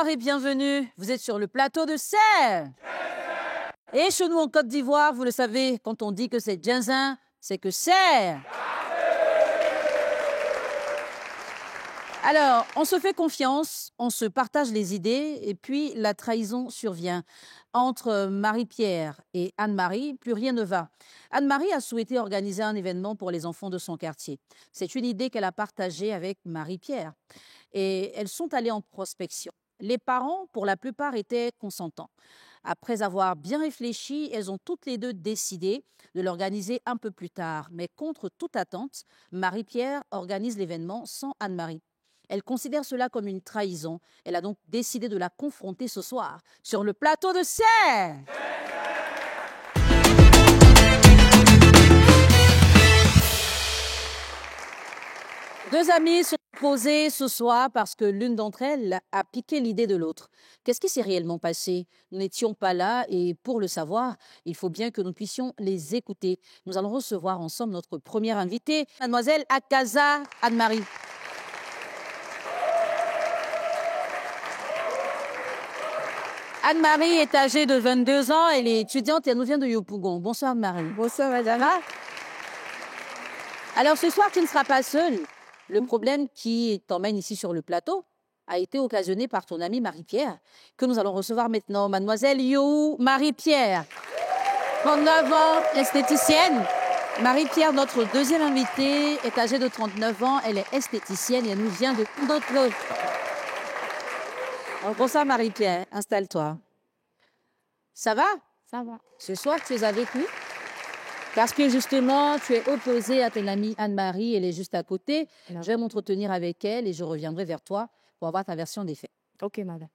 Bonsoir et bienvenue. Vous êtes sur le plateau de Serres. Et chez nous en Côte d'Ivoire, vous le savez, quand on dit que c'est Djinzin, c'est que Serres. Alors, on se fait confiance, on se partage les idées et puis la trahison survient. Entre Marie-Pierre et Anne-Marie, plus rien ne va. Anne-Marie a souhaité organiser un événement pour les enfants de son quartier. C'est une idée qu'elle a partagée avec Marie-Pierre. Et elles sont allées en prospection. Les parents, pour la plupart, étaient consentants. Après avoir bien réfléchi, elles ont toutes les deux décidé de l'organiser un peu plus tard. Mais contre toute attente, Marie-Pierre organise l'événement sans Anne-Marie. Elle considère cela comme une trahison. Elle a donc décidé de la confronter ce soir sur le plateau de Serres. Deux amies sont posées ce soir parce que l'une d'entre elles a piqué l'idée de l'autre. Qu'est-ce qui s'est réellement passé? Nous n'étions pas là et pour le savoir, il faut bien que nous puissions les écouter. Nous allons recevoir ensemble notre première invitée, mademoiselle Akaza Anne-Marie. Anne-Marie est âgée de 22 ans, elle est étudiante et elle nous vient de Yopougon. Bonsoir Anne-Marie. Bonsoir madame. Alors ce soir, tu ne seras pas seule. Le problème qui t'emmène ici sur le plateau a été occasionné par ton amie Marie-Pierre, que nous allons recevoir maintenant. Mademoiselle You Marie-Pierre, 39 ans, esthéticienne. Marie-Pierre, notre deuxième invitée, est âgée de 39 ans. Elle est esthéticienne et elle nous vient de d'autres. Bonsoir Marie-Pierre, installe-toi. Ça va? Ça va. Ce soir, tu es avec nous? Parce que justement, tu es opposée à ton amie Anne-Marie, elle est juste à côté. Non. Je vais m'entretenir avec elle et je reviendrai vers toi pour avoir ta version des faits. Ok madame.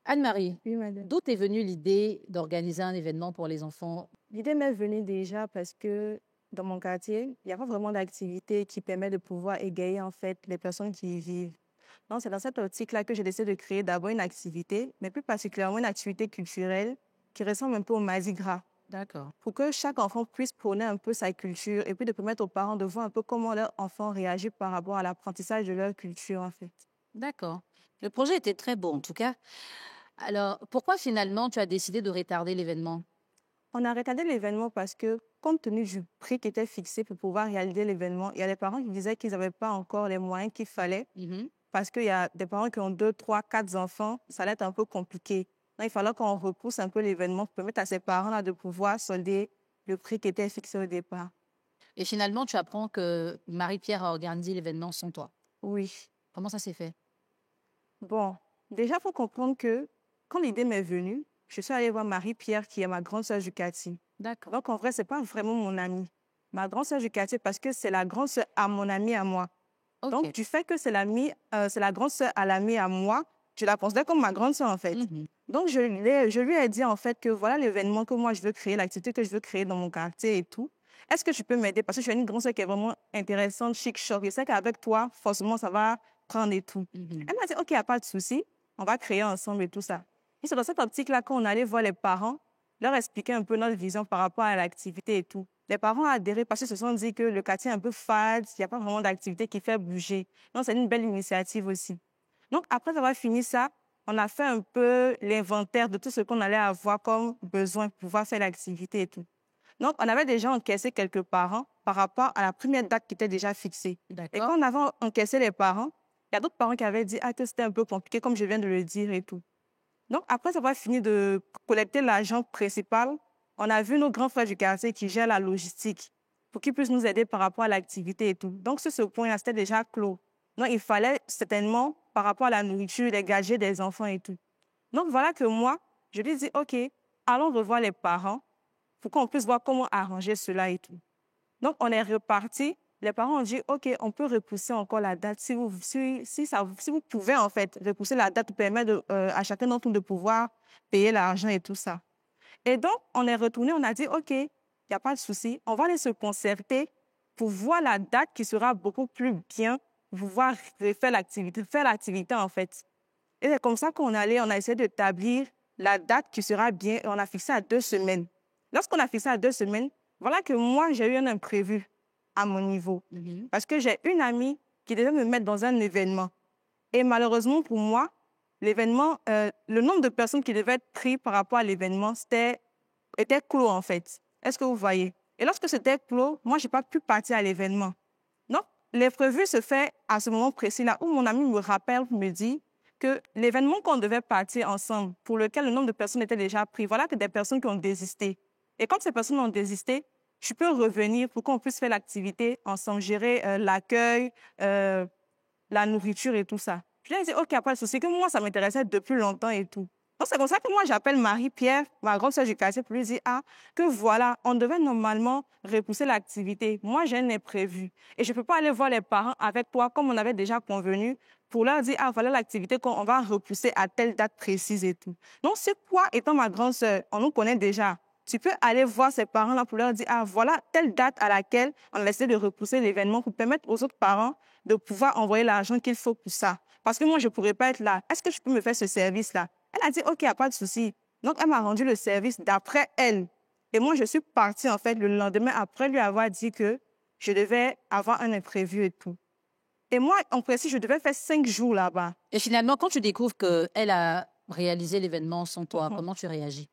Anne-Marie, Oui madame. d'où t'est venue l'idée d'organiser un événement pour les enfants? L'idée m'est venue déjà parce que dans mon quartier, il n'y a pas vraiment d'activité qui permet de pouvoir égayer en fait les personnes qui y vivent. Donc c'est dans cette optique-là que j'ai décidé de créer d'abord une activité, mais plus particulièrement une activité culturelle qui ressemble un peu au Mardi Gras. D'accord. Pour que chaque enfant puisse prôner un peu sa culture et puis de permettre aux parents de voir un peu comment leur enfant réagit par rapport à l'apprentissage de leur culture en fait. D'accord. Le projet était très beau en tout cas. Alors, pourquoi finalement tu as décidé de retarder l'événement? On a retardé l'événement parce que, compte tenu du prix qui était fixé pour pouvoir réaliser l'événement, il y a des parents qui disaient qu'ils n'avaient pas encore les moyens qu'il fallait parce qu'il y a des parents qui ont 2, 3, 4 enfants, ça allait être un peu compliqué. Donc, il fallait qu'on repousse un peu l'événement pour permettre à ces parents-là de pouvoir solder le prix qui était fixé au départ. Et finalement, tu apprends que Marie-Pierre a organisé l'événement sans toi. Oui. Comment ça s'est fait? Bon, déjà, il faut comprendre que quand l'idée m'est venue, je suis allée voir Marie-Pierre, qui est ma grande sœur du quartier. D'accord. Donc, en vrai, ce n'est pas vraiment mon amie. Ma grande sœur du quartier, parce que c'est la grande sœur à mon amie à moi. Ok. Donc, du fait que c'est la grande sœur à l'amie à moi, je la considère comme ma grande sœur, en fait. Donc, je lui ai dit, en fait, que voilà l'événement que moi, je veux créer, l'activité que je veux créer dans mon quartier et tout. Est-ce que tu peux m'aider? Parce que je suis une grande sœur qui est vraiment intéressante, chic, choc. Je sais qu'avec toi, forcément, ça va prendre et tout. Elle m'a dit, OK, il n'y a pas de souci. On va créer ensemble et tout ça. Et c'est dans cette optique-là qu'on allait voir les parents, leur expliquer un peu notre vision par rapport à l'activité et tout. Les parents ont adhéré parce qu'ils se sont dit que le quartier est un peu fade, il n'y a pas vraiment d'activité qui fait bouger. Donc, c'est une belle initiative aussi. Donc, après avoir fini ça, on a fait un peu l'inventaire de tout ce qu'on allait avoir comme besoin pour pouvoir faire l'activité et tout. Donc, on avait déjà encaissé quelques parents par rapport à la première date qui était déjà fixée. Et quand on avait encaissé les parents, il y a d'autres parents qui avaient dit que c'était un peu compliqué, comme je viens de le dire et tout. Donc, après avoir fini de collecter l'argent principal, on a vu nos grands frères du quartier qui gèrent la logistique pour qu'ils puissent nous aider par rapport à l'activité et tout. Donc, sur ce point-là, c'était déjà clos. Donc, il fallait certainement, par rapport à la nourriture, les gadgets des enfants et tout. Donc, voilà que moi, je lui ai dit, OK, allons revoir les parents pour qu'on puisse voir comment arranger cela et tout. Donc, on est reparti. Les parents ont dit, OK, on peut repousser encore la date. Si vous pouvez, en fait, repousser la date pour permettre à chacun d'entre nous de pouvoir payer l'argent et tout ça. Et donc, on est retourné, on a dit, OK, il n'y a pas de souci. On va aller se concerter pour voir la date qui sera beaucoup plus bien pour pouvoir faire l'activité, en fait. Et c'est comme ça qu'on allait, on a essayé d'établir la date qui sera bien et on a fixé à 2 semaines. Lorsqu'on a fixé à 2 semaines, voilà que moi, j'ai eu un imprévu à mon niveau. Parce que j'ai une amie qui devait me mettre dans un événement. Et malheureusement pour moi, l'événement, le nombre de personnes qui devaient être pris par rapport à l'événement, était clos en fait. Est-ce que vous voyez? Et lorsque c'était clos, moi, je n'ai pas pu partir à l'événement. Donc, l'imprévu se fait à ce moment précis-là où mon ami me rappelle, me dit que l'événement qu'on devait partir ensemble, pour lequel le nombre de personnes était déjà pris, voilà que des personnes qui ont désisté. Et quand ces personnes ont désisté, je peux revenir pour qu'on puisse faire l'activité ensemble, gérer l'accueil, la nourriture et tout ça. Je lui ai dit, OK, pas de souci, que moi, ça m'intéressait depuis longtemps et tout. Donc, c'est comme ça que moi, j'appelle Marie-Pierre, ma grande sœur du quartier, pour lui dire, que voilà, on devait normalement repousser l'activité. Moi, j'ai un imprévu. Et je ne peux pas aller voir les parents avec toi, comme on avait déjà convenu, pour leur dire, voilà l'activité qu'on va repousser à telle date précise et tout. Donc, c'est quoi, étant ma grande sœur, on nous connaît déjà. Tu peux aller voir ces parents-là pour leur dire, voilà telle date à laquelle on a essayé de repousser l'événement pour permettre aux autres parents de pouvoir envoyer l'argent qu'il faut pour ça. Parce que moi, je ne pourrais pas être là. Est-ce que je peux me faire ce service-là? Elle a dit, OK, il n'y a pas de souci. Donc, elle m'a rendu le service d'après elle. Et moi, je suis partie, en fait, le lendemain après lui avoir dit que je devais avoir un imprévu et tout. Et moi, en principe, je devais faire 5 jours là-bas. Et finalement, quand tu découvres qu'elle a réalisé l'événement sans toi, comment tu réagis?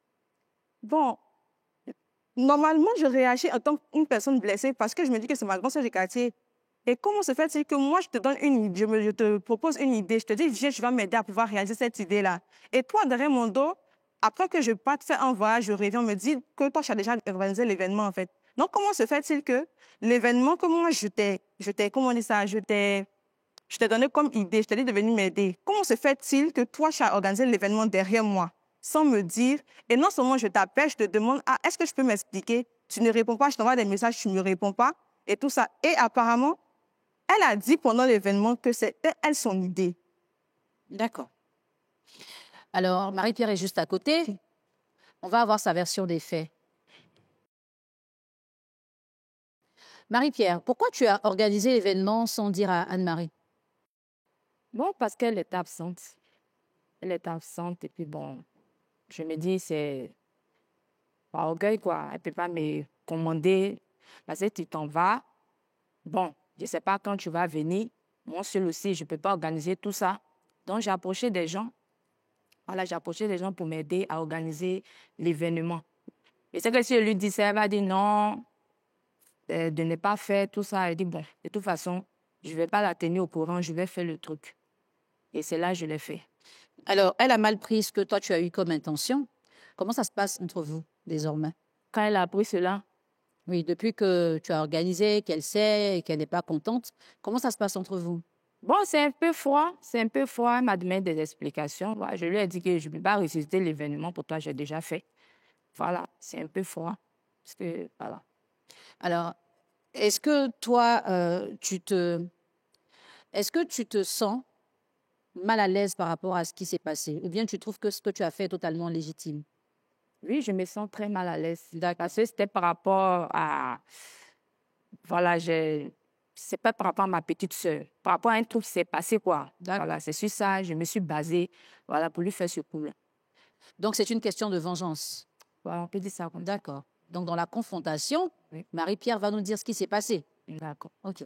Bon, normalement, je réagis en tant qu'une personne blessée parce que je me dis que c'est ma grande sœur du quartier. Et comment se fait-il que moi, je te donne une idée, je te propose une idée, je te dis, viens, je vais m'aider à pouvoir réaliser cette idée-là. Et toi, derrière mon dos, après que je parte faire un voyage, je reviens, on me dit que toi, tu as déjà organisé l'événement, en fait. Donc, comment se fait-il que l'événement que moi, comment on dit ça, je t'ai donné comme idée, je t'ai dit de venir m'aider. Comment se fait-il que toi, tu as organisé l'événement derrière moi, sans me dire, et non seulement je t'appelle, je te demande, est-ce que je peux m'expliquer? Tu ne réponds pas, je t'envoie des messages, tu ne me réponds pas, et tout ça. Et apparemment, elle a dit pendant l'événement que c'était elle son idée. D'accord. Alors, Marie-Pierre est juste à côté. On va avoir sa version des faits. Marie-Pierre, pourquoi tu as organisé l'événement sans dire à Anne-Marie? Bon, parce qu'elle est absente. Elle est absente et puis bon, je me dis, c'est par orgueil, quoi. Elle ne peut pas me commander parce que tu t'en vas. Bon, je ne sais pas quand tu vas venir. Moi seul aussi, je ne peux pas organiser tout ça. Donc, j'ai approché des gens. Voilà, j'ai approché des gens pour m'aider à organiser l'événement. Et c'est que si je lui dis ça, elle va dire non, de ne pas faire tout ça. Elle dit, bon, de toute façon, je ne vais pas la tenir au courant, je vais faire le truc. Et c'est là que je l'ai fait. Alors, elle a mal pris ce que toi, tu as eu comme intention. Comment ça se passe entre vous, désormais? Quand elle a appris cela? Oui, depuis que tu as organisé, qu'elle sait et qu'elle n'est pas contente, comment ça se passe entre vous? Bon, c'est un peu froid. C'est un peu froid. Elle m'a donné des explications. Voilà, je lui ai dit que je ne peux pas ressusciter l'événement pour toi, j'ai déjà fait. Voilà, c'est un peu froid. Parce que, voilà. Alors, est-ce que toi, est-ce que tu te sens mal à l'aise par rapport à ce qui s'est passé? Ou bien tu trouves que ce que tu as fait est totalement légitime? Oui, je me sens très mal à l'aise. Parce que c'était par rapport à... Voilà, c'est pas par rapport à ma petite sœur. Par rapport à un truc qui s'est passé, quoi. Voilà, c'est sur ça, je me suis basée, voilà, pour lui faire ce coup-là. Donc, c'est une question de vengeance? Voilà, on peut dire ça comme ça. D'accord. Donc, dans la confrontation, oui, Marie-Pierre va nous dire ce qui s'est passé. D'accord. OK.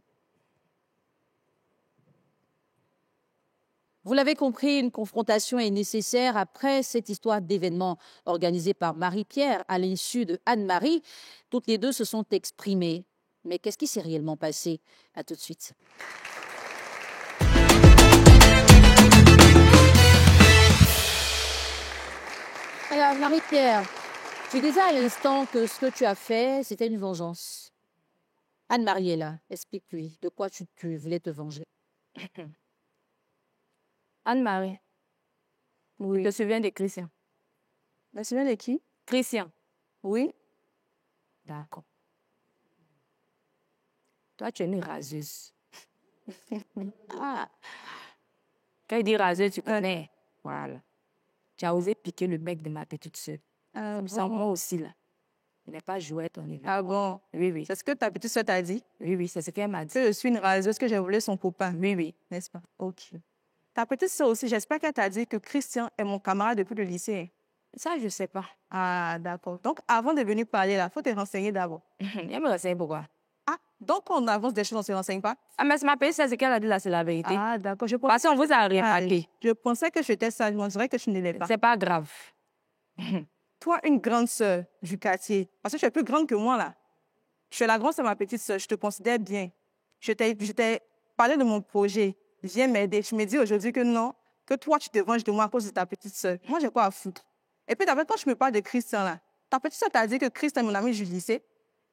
Vous l'avez compris, une confrontation est nécessaire après cette histoire d'événement organisée par Marie-Pierre à l'insu de Anne-Marie. Toutes les deux se sont exprimées. Mais qu'est-ce qui s'est réellement passé? À tout de suite. Alors, Marie-Pierre, tu disais à l'instant que ce que tu as fait, c'était une vengeance. Anne-Marie est là. Explique-lui de quoi tu voulais te venger. Anne-Marie, oui. Tu te souviens de Christian? Je me souviens de qui? Christian. Oui. D'accord. Toi, tu es une raseuse. Ah. Quand il dit raseuse, tu connais. Voilà. Tu as osé piquer le bec de ma petite soeur. Comme ça, moi aussi, là. Je n'ai pas joué ton événement. Ah bon? Oui, oui. C'est ce que ta petite soeur t'a dit? Oui, oui, c'est ce qu'elle m'a dit. Que je suis une raseuse, que j'ai volé son copain. Oui, oui. N'est-ce pas? OK. Ta petite soeur aussi, j'espère qu'elle t'a dit que Christian est mon camarade depuis le lycée. Ça, je ne sais pas. Ah, d'accord. Donc, avant de venir parler là, il faut te renseigner d'abord. Elle me renseigne pourquoi? Ah, donc quand on avance des choses, on ne se renseigne pas? Ah, mais c'est ma petite sœur, ce qu'elle a dit là, c'est la vérité. Ah, d'accord. Parce qu'on vous a remarqué. Je pensais que j'étais sage, mais on dirait que tu ne l'es pas. C'est pas grave. Toi, une grande sœur du quartier, parce que tu es plus grande que moi, là. Tu es la grande sœur de ma petite sœur, je te considère bien. Je t'ai parlé de mon projet. Viens m'aider. Tu me dis aujourd'hui que non, que toi, tu te venges de moi à cause de ta petite sœur. Moi, j'ai quoi à foutre? Et puis, quand je me parle de Christian, là, ta petite sœur t'a dit que Christian est mon ami du lycée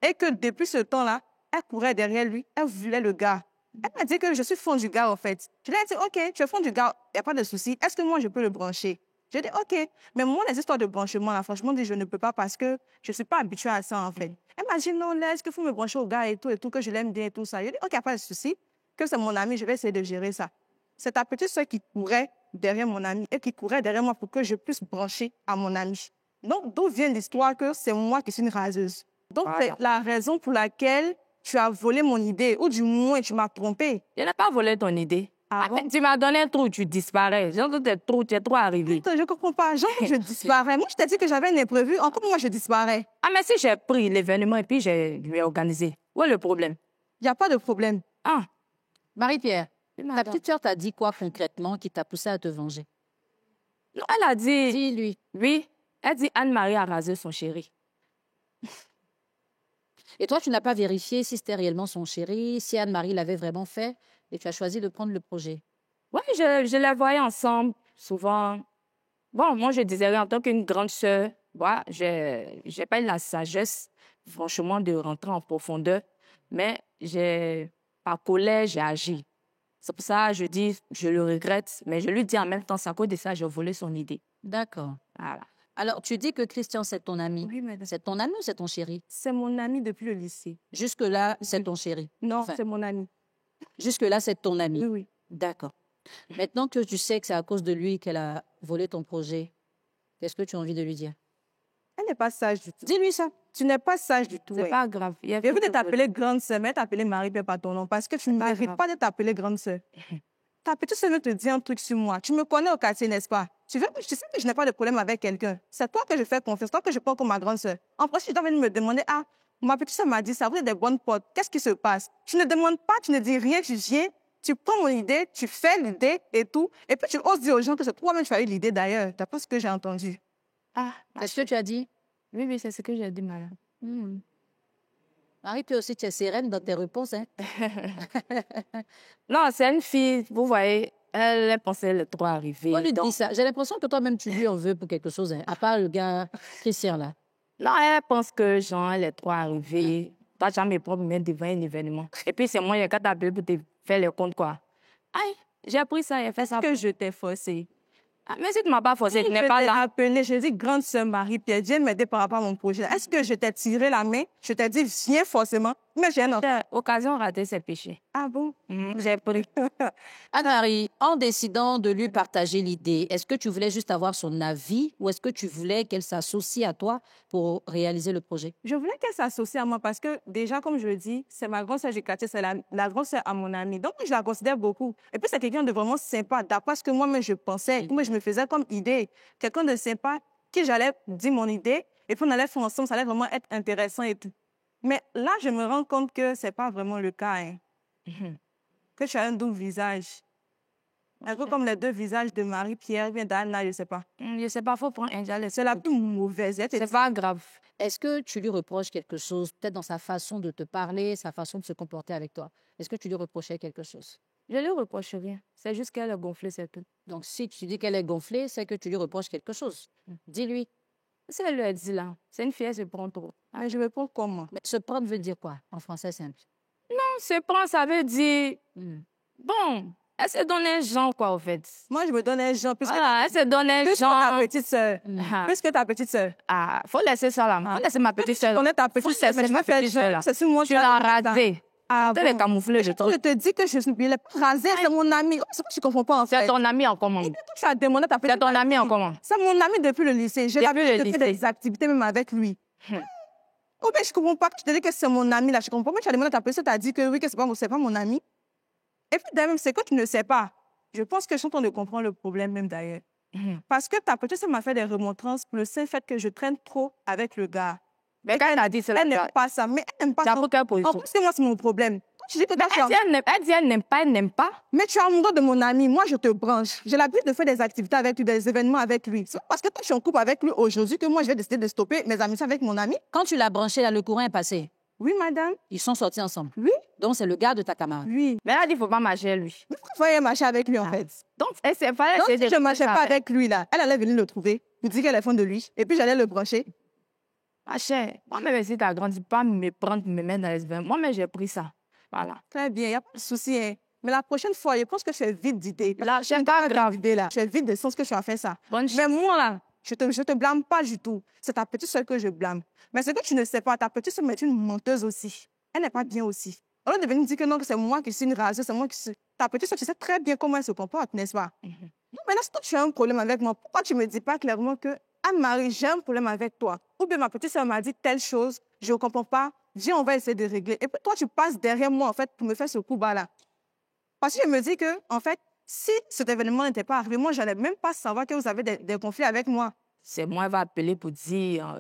et que depuis ce temps-là, elle courait derrière lui, elle voulait le gars. Elle m'a dit que je suis fond du gars, en fait. Je lui ai dit, OK, tu es fond du gars, il n'y a pas de souci. Est-ce que moi, je peux le brancher? J'ai dit, OK. Mais moi, les histoires de branchement, là, franchement, je ne peux pas parce que je ne suis pas habituée à ça, en fait. Elle m'a dit, non, laisse, qu'il faut me brancher au gars et tout, que je l'aime bien et tout ça. J'ai dit, OK, il n'y a pas de souci, que c'est mon ami, je vais essayer de gérer ça. C'est ta petite soeur qui courait derrière mon ami et qui courait derrière moi pour que je puisse brancher à mon ami. Donc, d'où vient l'histoire que c'est moi qui suis une raseuse? Donc, c'est la raison pour laquelle tu as volé mon idée, ou du moins, tu m'as trompée. Je n'ai pas volé ton idée. Ah bon? Tu m'as donné un trou, tu disparais. Genre, tu es trop arrivé. Attends, je ne comprends pas. Genre, je disparais. Moi, je t'ai dit que j'avais un imprévu. Encore, moi, je disparais. Ah, mais si j'ai pris l'événement et puis je lui ai organisé, où est le problème? Il n'y a pas de problème. Ah, Marie-Pierre, ta petite sœur t'a dit quoi concrètement qui t'a poussé à te venger? non, elle a dit... Dis-lui. Oui, elle dit Anne-Marie a rasé son chéri. Et toi, tu n'as pas vérifié si c'était réellement son chéri, si Anne-Marie l'avait vraiment fait, et tu as choisi de prendre le projet. Oui, je les voyais ensemble, souvent. Bon, moi, je disais, en tant qu'une grande sœur, j'ai pas eu la sagesse, franchement, de rentrer en profondeur, mais par colère, j'ai agi. C'est pour ça que je dis, je le regrette, mais je lui dis en même temps, c'est à cause de ça, j'ai volé son idée. D'accord. Voilà. Alors, tu dis que Christian, c'est ton ami. Oui, madame. C'est ton ami ou c'est ton chéri? C'est mon ami depuis le lycée. Jusque-là, c'est ton chéri. Non, Enfin, c'est mon ami. jusque-là, c'est ton ami. Oui, oui. D'accord. Maintenant que tu sais que c'est à cause de lui qu'elle a volé ton projet, qu'est-ce que tu as envie de lui dire? Elle n'est pas sage du tout. Dis-lui ça. Tu n'es pas sage du tout. C'est pas grave. Je vais de t'appeler grande sœur, mais t'appeler Marie-Pierre par ton nom parce que tu ne mérites pas de t'appeler grande sœur. Ta petite sœur veut te dire un truc sur moi. Tu me connais au quartier, n'est-ce pas? Tu sais que je n'ai pas de problème avec quelqu'un. C'est toi que je fais confiance, toi que je prends comme ma grande sœur. En plus, tu dois venir me demander, ah, ma petite sœur m'a dit ça, vous êtes des bonnes potes. Qu'est-ce qui se passe? Tu ne demandes pas, tu ne dis rien, tu viens, tu prends mon idée, tu fais l'idée et tout. Et puis tu oses dire aux gens que c'est toi-même qui as eu l'idée d'ailleurs. D'après ce que j'ai entendu. Ah, C'est ce que tu as dit? oui, oui, c'est ce que j'ai dit, madame. Marie, toi aussi, tu es sereine dans tes réponses. Hein? Non, c'est une fille, vous voyez, elle pensait le trop arrivé. On lui dit ça. J'ai l'impression que toi-même, tu lui en veux pour quelque chose, hein, à part le gars Christian, là. Non, elle pense que, genre, elle est trop arrivée. Toi, tu as mes propres mains devant un événement. Et puis, c'est moi, il y a qu'à t'appeler pour te faire les comptes, quoi. Aïe, j'ai appris ça, et fait ça. Que je t'ai forcé. Ah, mais si tu ne m'as pas forcé, tu n'es pas là. Appelé, je dis grande sœur Marie-Pierre, viens m'aider par rapport à mon projet. Est-ce que je t'ai tiré la main? Je t'ai dit, viens forcément. Mais j'ai un enfant. Occasion ratée, c'est péché. Ah bon? J'ai pris. Anne-Marie, en décidant de lui partager l'idée, est-ce que tu voulais juste avoir son avis ou est-ce que tu voulais qu'elle s'associe à toi pour réaliser le projet? Je voulais qu'elle s'associe à moi parce que déjà, comme je le dis, c'est ma grande sœur du quartier, c'est la grande sœur à mon amie. Donc, je la considère beaucoup. Et puis, c'est quelqu'un de vraiment sympa, d'après ce que moi-même je pensais, comment je me faisais comme idée. Quelqu'un de sympa, qui j'allais dire mon idée, et puis on allait faire ensemble, ça allait vraiment être intéressant et tout. Mais là, je me rends compte que ce n'est pas vraiment le cas. Hein. Que tu as un double visage. Un peu comme les deux visages de Marie-Pierre, bien d'Anna, je ne sais pas. Je ne sais pas, il faut prendre un dialogue. C'est la plus mauvaise. C'est pas grave. Est-ce que tu lui reproches quelque chose, peut-être dans sa façon de te parler, sa façon de se comporter avec toi? Est-ce que tu lui reprochais quelque chose? Je ne lui reproche rien. C'est juste qu'elle est gonflée, c'est tout. Donc, si tu dis qu'elle est gonflée, c'est que tu lui reproches quelque chose. Dis-lui. Si elle lui a dit là, c'est une fille, elle se prend trop. Mais je me prends comment? Mais se prendre veut dire quoi, en français simple? Non, se prendre, ça veut dire... Bon, elle se donne un genre, quoi, au fait. Moi, je me donne un genre. Voilà, elle se donne un Plus que genre. ta petite sœur. Plus que ta petite sœur. Ah, faut laisser ça là. Faut laisser ma petite sœur. On est ta petite sœur. C'est ma petite sœur là. C'est sur moi. Tu l'as rasée. Ah Tu bon? l'as camouflée, je Je te dis que je ne l'ai pas rasée, c'est mon ami. C'est pourquoi je ne comprends pas en fait. C'est ton ami en comment? Tu as demandé ta petite. C'est ton ami en comment? C'est mon ami depuis le lycée. J'ai Depuis le l'habitude de lycée. faire des activités même avec lui. Oh, mais je ne comprends pas que tu te dis que c'est mon ami là. Je ne comprends pas. Tu as demandé à ta petite sœur, tu as dit que oui, que ce n'est pas mon ami. Et puis d'ailleurs, c'est que tu ne sais pas. Je pense que je suis en train de comprendre le problème même d'ailleurs. Parce que ta petite sœur m'a fait des remontrances pour le simple fait que je traîne trop avec le gars. Mais quand elle a dit cela, Elle n'aime pas ça. Mais elle n'aime pas tu as ça. pris quelle En position? plus, c'est moi, c'est mon problème. Toi, tu dis que toi, tu Elle dit elle n'aime pas, elle n'aime pas. Mais tu es amoureux de mon ami. Moi, je te branche. J'ai l'habitude de faire des activités avec lui, des événements avec lui. C'est pas parce que toi, je suis en couple avec lui aujourd'hui que moi, je vais décider de stopper mes amitiés avec mon ami. Quand tu l'as branché, là, le courant est passé. Oui, madame. Ils sont sortis ensemble. Oui. Donc, c'est le gars de ta camarade. Oui. Mais elle a dit, il ne faut pas marcher lui. Mais pourquoi il marcher avec lui, en fait? Donc, elle s'est fallait Donc, essayer si je ne marchais pas avec lui, là, elle allait venir le trouver, me dire qu'elle est fan de lui, et puis j'allais le brancher. Ma chère, moi-même, si tu as grandi, pas me prendre, me mettre dans les événements. Moi-même, j'ai pris ça. Voilà. Très bien, il n'y a pas de souci. Hein. Mais la prochaine fois, je pense que je suis vide d'idées. Là, c'est pas grave. D'idées, là. Je suis vide de sens que je suis à faire ça. Bonne Mais moi, là, je te blâme pas du tout. C'est ta petite soeur que je blâme. Mais ce que tu ne sais pas, ta petite soeur est une menteuse aussi. Elle n'est pas bien aussi. Au lieu de venir dire que non, que c'est moi qui suis une rageuse, c'est moi qui suis... Ta petite soeur, tu sais très bien comment elle se comporte, n'est-ce pas? Donc maintenant, si toi, tu as un problème avec moi, pourquoi tu ne me dis pas clairement que Anne-Marie, j'ai un problème avec toi? Ou bien ma petite soeur m'a dit telle chose, je ne comprends pas, viens, on va essayer de régler. Et puis toi, tu passes derrière moi, en fait, pour me faire ce coup bas-là. Parce que je me dis que, en fait, si cet événement n'était pas arrivé, moi, je n'allais même pas savoir que vous avez des conflits avec moi. C'est moi qui va appeler pour dire,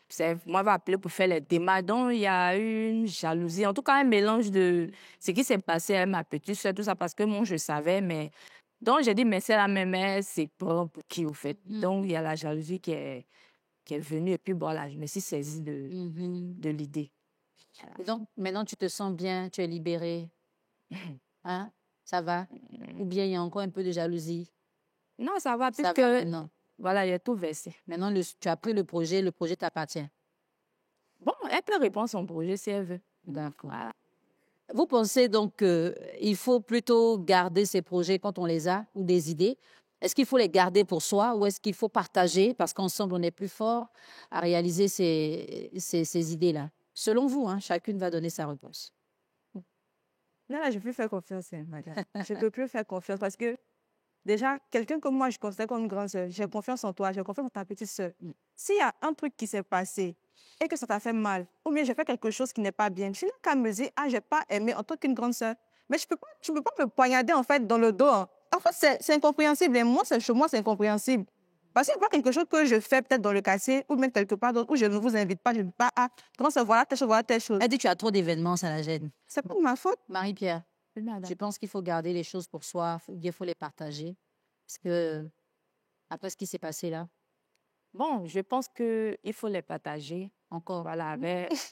c'est moi qui va appeler pour faire les démarches. Donc, il y a eu une jalousie. En tout cas, un mélange de ce qui s'est passé avec ma petite soeur, tout ça, parce que moi, je savais, mais... Donc, j'ai dit, mais c'est la même mère, c'est pour qui, au fait. Donc, il y a la jalousie qui est venue. Et puis, voilà, je me suis saisie de l'idée. Et donc, maintenant, tu te sens bien, tu es libérée. Hein? Ça va? Ou bien il y a encore un peu de jalousie? Non, ça va, Ça puisque... va, non. Voilà, il y a tout versé. Maintenant, tu as pris le projet t'appartient. Bon, elle peut répondre son projet si elle veut. D'accord. Voilà. Vous pensez donc qu'il faut plutôt garder ces projets quand on les a, ou des idées? Est-ce qu'il faut les garder pour soi ou est-ce qu'il faut partager parce qu'ensemble, on est plus fort à réaliser ces idées-là? Selon vous, hein, chacune va donner sa réponse. Là, je ne peux plus faire confiance, hein, madame. Je ne peux plus faire confiance parce que, déjà, quelqu'un comme moi, je considère comme une grande sœur. J'ai confiance en toi, j'ai confiance en ta petite sœur. S'il y a un truc qui s'est passé et que ça t'a fait mal, ou bien j'ai fait quelque chose qui n'est pas bien, tu n'as qu'à me dire, ah, je n'ai pas aimé en tant qu'une grande sœur. Mais tu peux pas me poignarder, en fait, dans le dos. Hein. En fait, c'est incompréhensible. Et moi, chez moi, c'est incompréhensible. Parce qu'il n'y a pas quelque chose que je fais peut-être dans le quartier ou même quelque part d'autre où je ne vous invite pas, je ne dis pas, ah, grand sœur, voilà telle chose. Elle dit tu as trop d'événements, ça la gêne. C'est pas ma faute. Marie-Pierre, Oui, madame. je pense qu'il faut garder les choses pour soi, il faut les partager. Parce que, après ce qui s'est passé là, Bon, je pense qu'il faut les partager. encore. Voilà,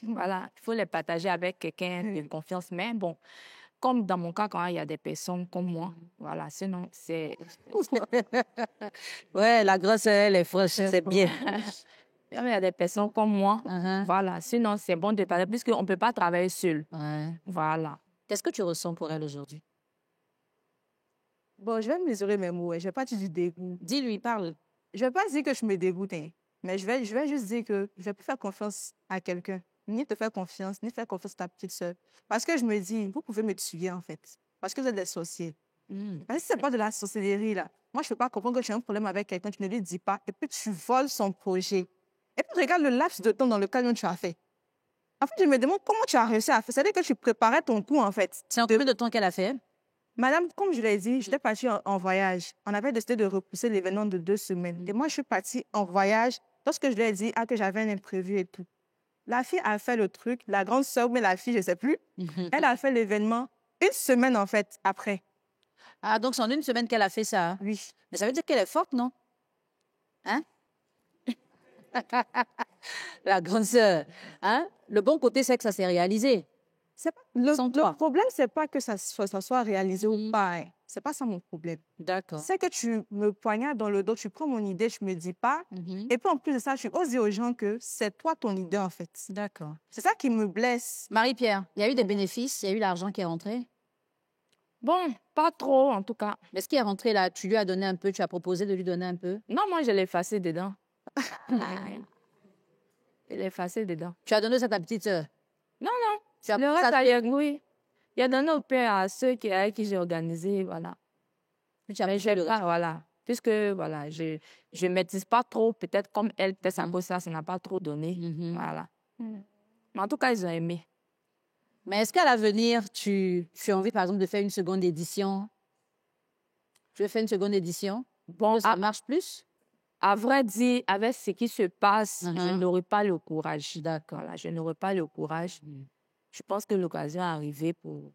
voilà, il faut les partager avec quelqu'un de confiance. Mais bon, comme dans mon cas, quand il y a des personnes comme moi, voilà, sinon, c'est... Ouais, la grosse, elle est fraîche, c'est bien. Il y a des personnes comme moi, voilà, sinon, c'est bon de parler, puisqu'on ne peut pas travailler seul. Ouais. Voilà. Qu'est-ce que tu ressens pour elle aujourd'hui? Bon, je vais mesurer mes mots. Je ne vais pas dire du dégoût. Dis-lui, parle. Je ne vais pas dire que je me dégoûte, hein, mais je vais juste dire que je ne vais plus faire confiance à quelqu'un. Ni te faire confiance, ni faire confiance à ta petite soeur. Parce que je me dis, vous pouvez me tuer, en fait. Parce que vous êtes des sorciers. Parce que si ce n'est pas de la sorcellerie, là, moi, je ne peux pas comprendre que tu as un problème avec quelqu'un, tu ne lui dis pas, et puis tu voles son projet. Et puis, regarde le laps de temps dans lequel tu as fait. En fait, je me demande comment tu as réussi à faire. C'est-à-dire que tu préparais ton coup, en fait. C'est en combien de temps qu'elle a fait? Madame, comme je l'ai dit, j'étais partie en voyage. On avait décidé de repousser l'événement de 2 semaines. Et moi, je suis partie en voyage lorsque je lui ai dit que j'avais un imprévu et tout. La fille a fait le truc, la grande sœur, mais la fille, je ne sais plus. Elle a fait l'événement 1 semaine, en fait, après. Ah, donc c'est en 1 semaine qu'elle a fait ça. Hein? Oui. Mais ça veut dire qu'elle est forte, non? Hein? La grande sœur. Hein? Le bon côté, c'est que ça s'est réalisé. Le problème, ce n'est pas que ça soit réalisé ou pas. Hein. Ce n'est pas ça mon problème. D'accord. C'est que tu me poignardes dans le dos, tu prends mon idée, je ne me dis pas. Et puis en plus de ça, tu oses dire aux gens que c'est toi ton idée, en fait. D'accord. C'est ça qui me blesse. Marie-Pierre, il y a eu des bénéfices, il y a eu l'argent qui est rentré. Bon, pas trop, en tout cas. Mais ce qui est rentré là, tu lui as donné un peu, tu as proposé de lui donner un peu. Non, moi, je l'ai effacé dedans. Je l'ai effacé dedans. Tu as donné ça à ta petite sœur. Non, non. Tu as Le reste, oui. Il a donné au père à ceux avec qui j'ai organisé, voilà. Mais je pas, voilà. Puisque, voilà, je ne maîtrise pas trop, peut-être comme elle, peut-être ça n'a pas trop donné. Voilà. Mais en tout cas, ils ont aimé. Mais est-ce qu'à l'avenir, tu as envie, par exemple, de faire une seconde édition? Tu veux faire une seconde édition? Bon, ça marche plus? À vrai dire, avec ce qui se passe, je Mhm. n'aurais pas le courage. D'accord. Voilà, je n'aurais pas le courage. Je pense que l'occasion est arrivée pour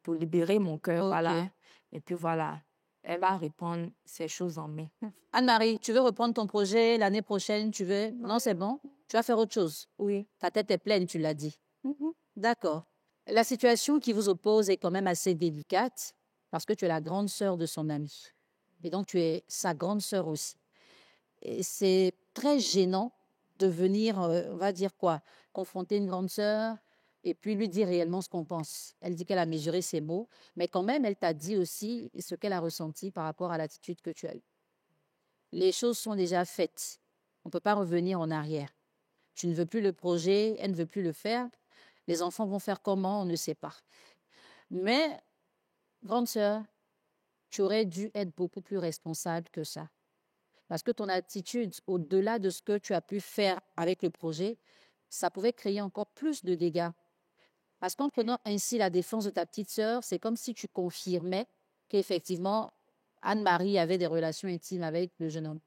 libérer mon cœur. Voilà. Ok. Et puis voilà, elle va reprendre ces choses en main. Anne-Marie, tu veux reprendre ton projet l'année prochaine, tu veux? Non, c'est bon. Tu vas faire autre chose. Oui. Ta tête est pleine, tu l'as dit. Mhm. D'accord. La situation qui vous oppose est quand même assez délicate parce que tu es la grande sœur de son ami. Et donc, tu es sa grande sœur aussi. Et c'est très gênant de venir, on va dire quoi, confronter une grande sœur et puis lui dire réellement ce qu'on pense. Elle dit qu'elle a mesuré ses mots, mais quand même, elle t'a dit aussi ce qu'elle a ressenti par rapport à l'attitude que tu as eue. Les choses sont déjà faites. On ne peut pas revenir en arrière. Tu ne veux plus le projet, elle ne veut plus le faire. Les enfants vont faire comment, on ne sait pas. Mais, grande sœur, tu aurais dû être beaucoup plus responsable que ça. Parce que ton attitude, au-delà de ce que tu as pu faire avec le projet, ça pouvait créer encore plus de dégâts. Parce qu'en prenant ainsi la défense de ta petite sœur, c'est comme si tu confirmais qu'effectivement, Anne-Marie avait des relations intimes avec le jeune homme.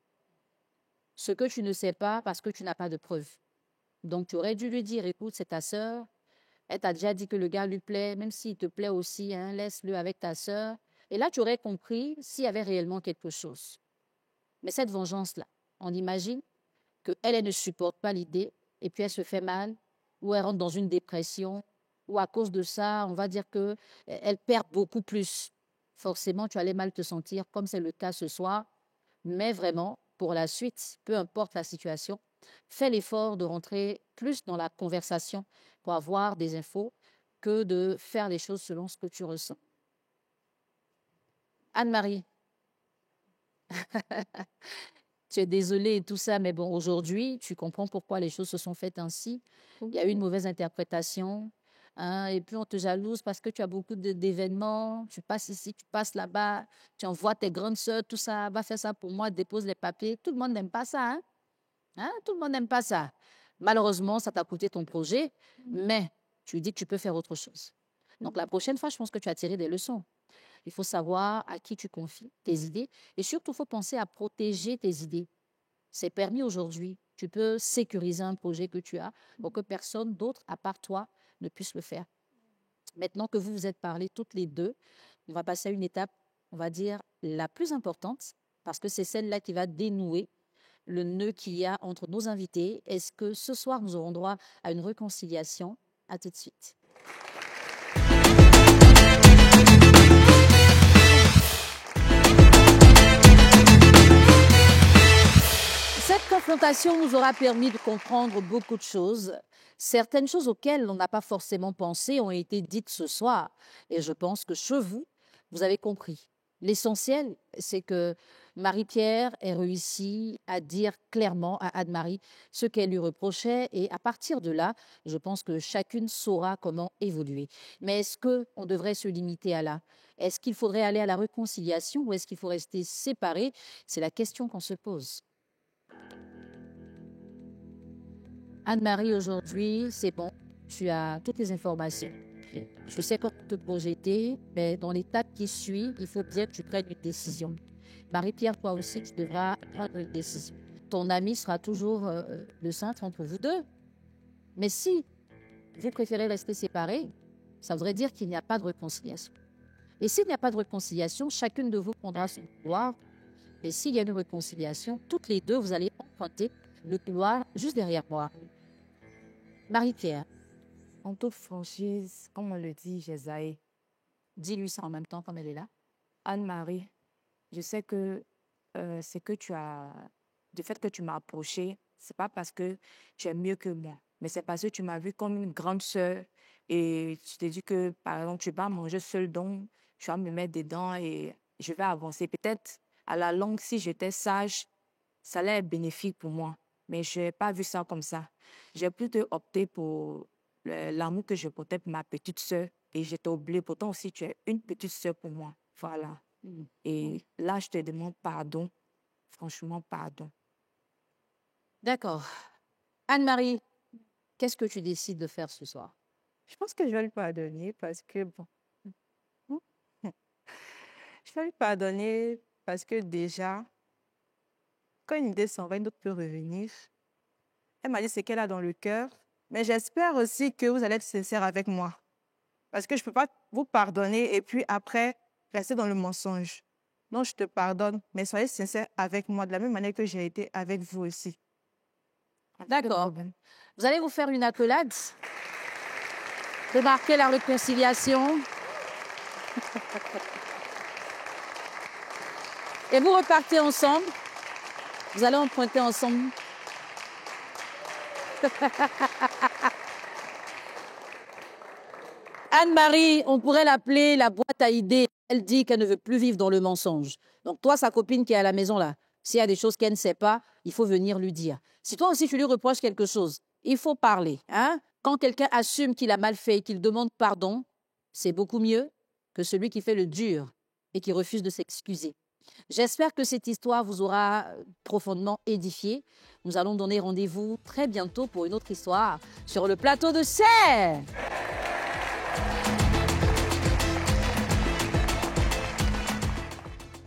Ce que tu ne sais pas parce que tu n'as pas de preuves. Donc, tu aurais dû lui dire, écoute, c'est ta sœur. Elle t'a déjà dit que le gars lui plaît, même s'il te plaît aussi, hein, laisse-le avec ta sœur. Et là, tu aurais compris s'il y avait réellement quelque chose. Mais cette vengeance-là, on imagine qu'elle, elle ne supporte pas l'idée, et puis elle se fait mal, ou elle rentre dans une dépression, ou à cause de ça, on va dire qu'elle perd beaucoup plus. Forcément, tu allais mal te sentir, comme c'est le cas ce soir. Mais vraiment, pour la suite, peu importe la situation, fais l'effort de rentrer plus dans la conversation pour avoir des infos que de faire les choses selon ce que tu ressens. Anne-Marie, tu es désolée et tout ça, mais bon, aujourd'hui, tu comprends pourquoi les choses se sont faites ainsi. Il y a eu une mauvaise interprétation, hein, et puis on te jalouse parce que tu as beaucoup d'événements, tu passes ici, tu passes là-bas, tu envoies tes grandes sœurs, tout ça, va faire ça pour moi, dépose les papiers. Tout le monde n'aime pas ça, hein? Hein? Tout le monde n'aime pas ça. Malheureusement, ça t'a coûté ton projet, mais tu dis que tu peux faire autre chose. Donc la prochaine fois, je pense que tu as tiré des leçons. Il faut savoir à qui tu confies tes idées et surtout, il faut penser à protéger tes idées. C'est permis aujourd'hui. Tu peux sécuriser un projet que tu as pour que personne d'autre, à part toi, ne puisse le faire. Maintenant que vous vous êtes parlé toutes les deux, on va passer à une étape, on va dire, la plus importante, parce que c'est celle-là qui va dénouer le nœud qu'il y a entre nos invités. Est-ce que ce soir, nous aurons droit à une réconciliation? À tout de suite. Cette confrontation nous aura permis de comprendre beaucoup de choses. Certaines choses auxquelles on n'a pas forcément pensé ont été dites ce soir. Et je pense que chez vous, vous avez compris. L'essentiel, c'est que Marie-Pierre ait réussi à dire clairement à Anne-Marie ce qu'elle lui reprochait. Et à partir de là, je pense que chacune saura comment évoluer. Mais est-ce qu'on devrait se limiter à là? Est-ce qu'il faudrait aller à la réconciliation ou est-ce qu'il faut rester séparés? C'est la question qu'on se pose. Anne-Marie, aujourd'hui, c'est bon. Tu as toutes les informations. Je sais comment te projeter, mais dans l'étape qui suit, il faut bien que tu prennes une décision. Marie-Pierre, toi aussi, tu devras prendre une décision. Ton ami sera toujours le centre entre vous deux. Mais si vous préférez rester séparés, ça voudrait dire qu'il n'y a pas de réconciliation. Et s'il n'y a pas de réconciliation, chacune de vous prendra son couloir. Et s'il y a une réconciliation, toutes les deux, vous allez emprunter le couloir juste derrière moi. Marie-Pierre, En toute franchise, comme on le dit, Jésaïe, dis-lui ça en même temps comme elle est là. Anne-Marie, je sais que ce que tu as, du fait que tu m'as approché, c'est pas parce que tu es mieux que moi, mais c'est parce que tu m'as vu comme une grande sœur et tu t'es dit que, par exemple, tu vas manger seul, donc tu vas me mettre dedans et je vais avancer. Peut-être à la longue, si j'étais sage, ça allait être bénéfique pour moi, mais je n'ai pas vu ça comme ça. J'ai plutôt opté pour l'amour que je portais pour ma petite sœur et j'étais oubliée. Pourtant aussi, tu es une petite sœur pour moi. Voilà. Et là, je te demande pardon. Franchement, pardon. D'accord. Anne-Marie, qu'est-ce que tu décides de faire ce soir? Je pense que je vais lui pardonner parce que, bon, je vais lui pardonner parce que déjà, quand une idée s'en va, une autre peut revenir. Elle m'a dit ce qu'elle a dans le cœur. Mais j'espère aussi que vous allez être sincère avec moi. Parce que je ne peux pas vous pardonner et puis après rester dans le mensonge. Non, je te pardonne, mais soyez sincère avec moi de la même manière que j'ai été avec vous aussi. D'accord. Vous allez vous faire une accolade. Remarquez la réconciliation. Et vous repartez ensemble. Vous allez emprunter ensemble. Anne-Marie, on pourrait l'appeler la boîte à idées. Elle dit qu'elle ne veut plus vivre dans le mensonge. Donc toi, sa copine qui est à la maison là, s'il y a des choses qu'elle ne sait pas, il faut venir lui dire. Si toi aussi tu lui reproches quelque chose, il faut parler. Hein? Quand quelqu'un assume qu'il a mal fait et qu'il demande pardon, c'est beaucoup mieux que celui qui fait le dur et qui refuse de s'excuser. J'espère que cette histoire vous aura profondément édifié. Nous allons donner rendez-vous très bientôt pour une autre histoire sur le plateau de Serre.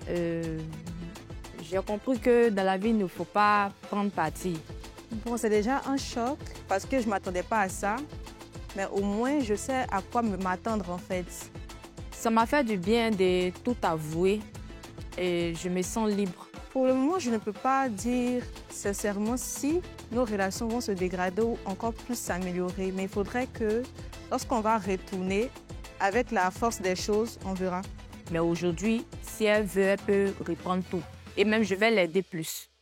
J'ai compris que dans la vie, il ne faut pas prendre parti. Bon, c'est déjà un choc parce que je ne m'attendais pas à ça. Mais au moins, je sais à quoi m'attendre en fait. Ça m'a fait du bien de tout avouer et je me sens libre. Pour le moment, je ne peux pas dire sincèrement si nos relations vont se dégrader ou encore plus s'améliorer. Mais il faudrait que lorsqu'on va retourner, avec la force des choses, on verra. Mais aujourd'hui, si elle veut, elle peut reprendre tout. Et même, je vais l'aider plus.